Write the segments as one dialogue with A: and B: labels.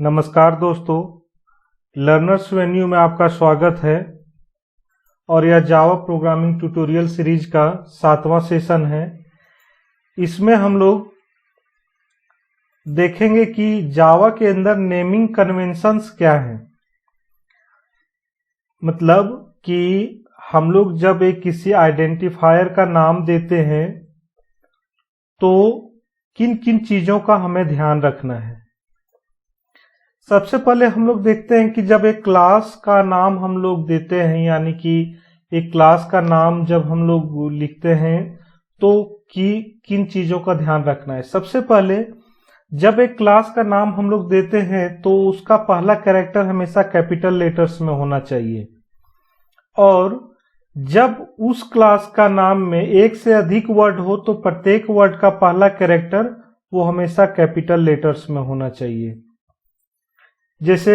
A: नमस्कार दोस्तों, learners venue में आपका स्वागत है और यह जावा प्रोग्रामिंग ट्यूटोरियल सीरीज का 7वां सेशन है। इसमें हम लोग देखेंगे कि जावा के अंदर नेमिंग कन्वेंशंस क्या हैं। मतलब कि हम लोग जब एक किसी आइडेंटिफायर का नाम देते हैं तो किन किन चीज़ों का हमें ध्यान रखना है। सबसे पहले हम लोग देखते हैं कि जब एक क्लास का नाम हम लोग देते हैं, यानी कि एक क्लास का नाम जब हम लोग लिखते हैं तो किन चीज़ों का ध्यान रखना है। सबसे पहले जब एक क्लास का नाम हम लोग देते हैं तो उसका पहला कैरेक्टर हमेशा कैपिटल लेटर्स में होना चाहिए, और जब उस क्लास का नाम में एक से अधिक वर्ड हो तो प्रत्येक वर्ड का पहला कैरेक्टर वो हमेशा कैपिटल लेटर्स में होना चाहिए। जैसे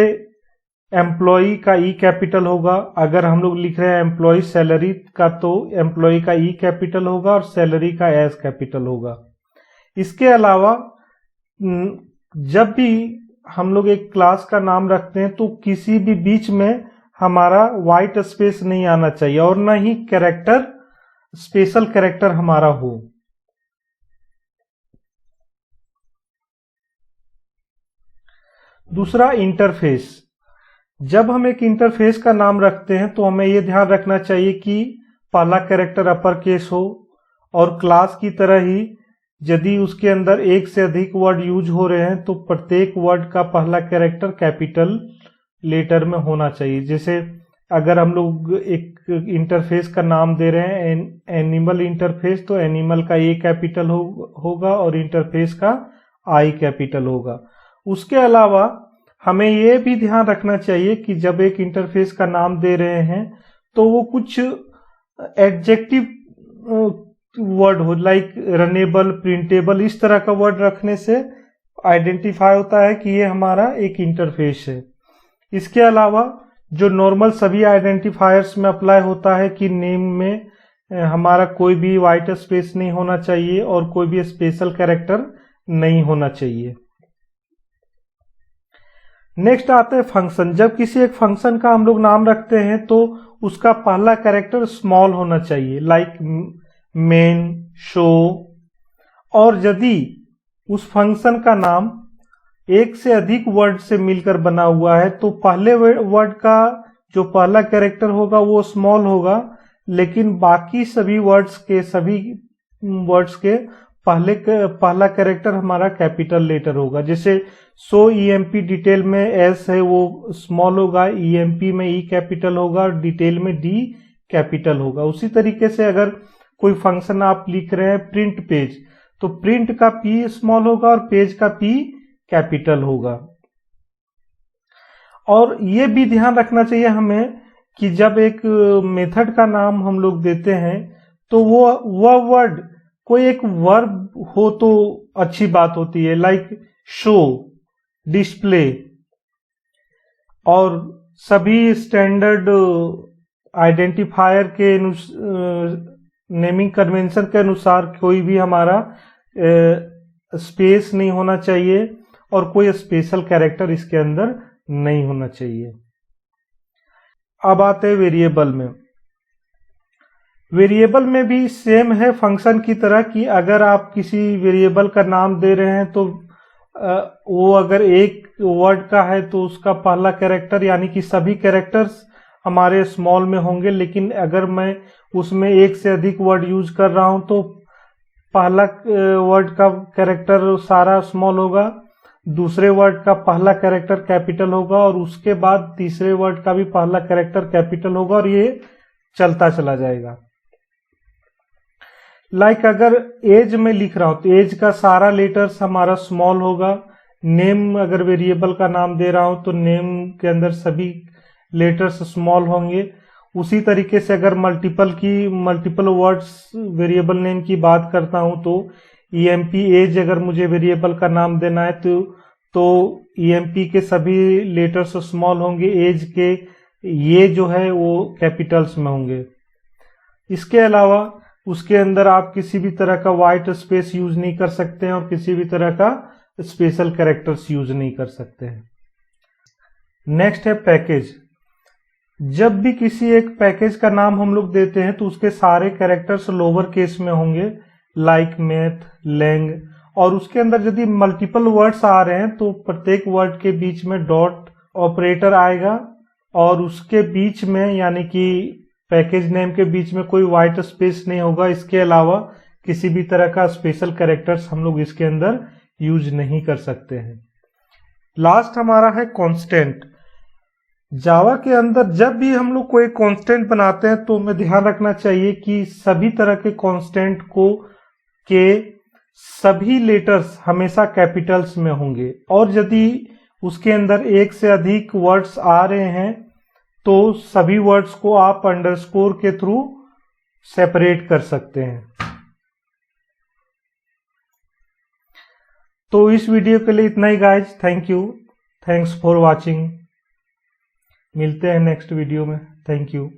A: एम्प्लॉई का ई कैपिटल होगा, अगर हम लोग लिख रहे हैं एम्प्लॉई सैलरी का तो एम्प्लॉई का ई कैपिटल होगा और सैलरी का एस कैपिटल होगा। इसके अलावा जब भी हम लोग एक क्लास का नाम रखते हैं तो किसी भी बीच में हमारा वाइट स्पेस नहीं आना चाहिए और न ही कैरेक्टर स्पेशल कैरेक्टर हमारा हो। दूसरा, इंटरफेस। जब हम एक इंटरफेस का नाम रखते हैं तो हमें यह ध्यान रखना चाहिए कि पहला कैरेक्टर अपर केस हो, और क्लास की तरह ही यदि उसके अंदर एक से अधिक वर्ड यूज हो रहे हैं तो प्रत्येक वर्ड का पहला कैरेक्टर कैपिटल लेटर में होना चाहिए। जैसे अगर हम लोग एक इंटरफेस का नाम दे रहे हैं एनिमल इंटरफेस, तो एनिमल का ए कैपिटल होगा और इंटरफेस का आई कैपिटल होगा। उसके अलावा हमें यह भी ध्यान रखना चाहिए कि जब एक इंटरफेस का नाम दे रहे हैं तो वो कुछ एडजेक्टिव वर्ड हो, लाइक रनेबल, प्रिंटेबल, इस तरह का वर्ड रखने से आइडेंटिफाई होता है कि ये हमारा एक इंटरफेस है। इसके अलावा जो नॉर्मल सभी आइडेंटिफायर्स में अप्लाई होता है कि नेम में हमारा कोई भी वाइट स्पेस नहीं होना चाहिए और कोई भी स्पेशल कैरेक्टर नहीं होना चाहिए। नेक्स्ट आते हैं फंक्शन। जब किसी एक फंक्शन का हम लोग नाम रखते हैं तो उसका पहला कैरेक्टर स्मॉल होना चाहिए, लाइक मेन, शो। और यदि उस फंक्शन का नाम एक से अधिक वर्ड से मिलकर बना हुआ है तो पहले वर्ड का जो पहला कैरेक्टर होगा वो स्मॉल होगा, लेकिन बाकी सभी वर्ड्स के पहला कैरेक्टर हमारा कैपिटल लेटर होगा। जैसे सो ईएमपी डिटेल में एस है वो स्मॉल होगा, ईएमपी में ई कैपिटल होगा और डिटेल में डी कैपिटल होगा। उसी तरीके से अगर कोई फंक्शन आप लिख रहे हैं प्रिंट पेज, तो प्रिंट का पी स्मॉल होगा और पेज का पी कैपिटल होगा। और ये भी ध्यान रखना चाहिए हमें कि जब एक मेथड का नाम हम लोग देते हैं तो वह वर्ड कोई एक वर्ब हो तो अच्छी बात होती है, लाइक शो, डिस्प्ले। और सभी स्टैंडर्ड आइडेंटिफायर के नेमिंग कन्वेंशन के अनुसार कोई भी हमारा स्पेस नहीं होना चाहिए और कोई स्पेशल कैरेक्टर इसके अंदर नहीं होना चाहिए। अब आते हैं वेरिएबल में। वेरिएबल में भी सेम है फंक्शन की तरह कि अगर आप किसी वेरिएबल का नाम दे रहे हैं तो वो अगर एक वर्ड का है तो उसका पहला कैरेक्टर, यानी कि सभी कैरेक्टर्स हमारे स्मॉल में होंगे, लेकिन अगर मैं उसमें एक से अधिक वर्ड यूज कर रहा हूं तो पहला वर्ड का कैरेक्टर सारा स्मॉल होगा, दूसरे वर्ड का पहला कैरेक्टर कैपिटल होगा और उसके बाद तीसरे वर्ड का भी पहला कैरेक्टर कैपिटल होगा, और ये चलता चला जाएगा। लाइक अगर एज में लिख रहा हूं तो एज का सारा लेटर्स हमारा स्मॉल होगा। नेम अगर वेरिएबल का नाम दे रहा हूं तो नेम के अंदर सभी लेटर्स स्मॉल होंगे। उसी तरीके से अगर मल्टीपल वर्ड्स वेरिएबल नेम की बात करता हूं तो ईएमपी एज अगर मुझे वेरिएबल का नाम देना है तो ईएमपी के सभी लेटर्स स्मॉल होंगे, एज के ये जो है वो कैपिटल्स में होंगे। इसके अलावा उसके अंदर आप किसी भी तरह का वाइट स्पेस यूज नहीं कर सकते हैं और किसी भी तरह का स्पेशल कैरेक्टर्स यूज नहीं कर सकते हैं। नेक्स्ट है पैकेज। जब भी किसी एक पैकेज का नाम हम लोग देते हैं तो उसके सारे कैरेक्टर्स लोअर केस में होंगे, लाइक मैथ, लैंग, और उसके अंदर यदि मल्टीपल वर्ड्स आ रहे हैं तो प्रत्येक वर्ड के बीच में डॉट ऑपरेटर आएगा और उसके बीच में यानी कि पैकेज नेम के बीच में कोई व्हाइट स्पेस नहीं होगा। इसके अलावा किसी भी तरह का स्पेशल कैरेक्टर्स हम लोग इसके अंदर यूज नहीं कर सकते हैं। लास्ट हमारा है कांस्टेंट। जावा के अंदर जब भी हम लोग कोई कांस्टेंट बनाते हैं तो हमें ध्यान रखना चाहिए कि सभी तरह के कांस्टेंट के सभी लेटर्स हमेशा कैपिटल्स में होंगे, और यदि उसके अंदर एक से अधिक वर्ड्स आ रहे हैं तो सभी वर्ड्स को आप अंडरस्कोर के थ्रू सेपरेट कर सकते हैं। तो इस वीडियो के लिए इतना ही guys. Thank you, thanks for watching. मिलते हैं नेक्स्ट वीडियो में। Thank you.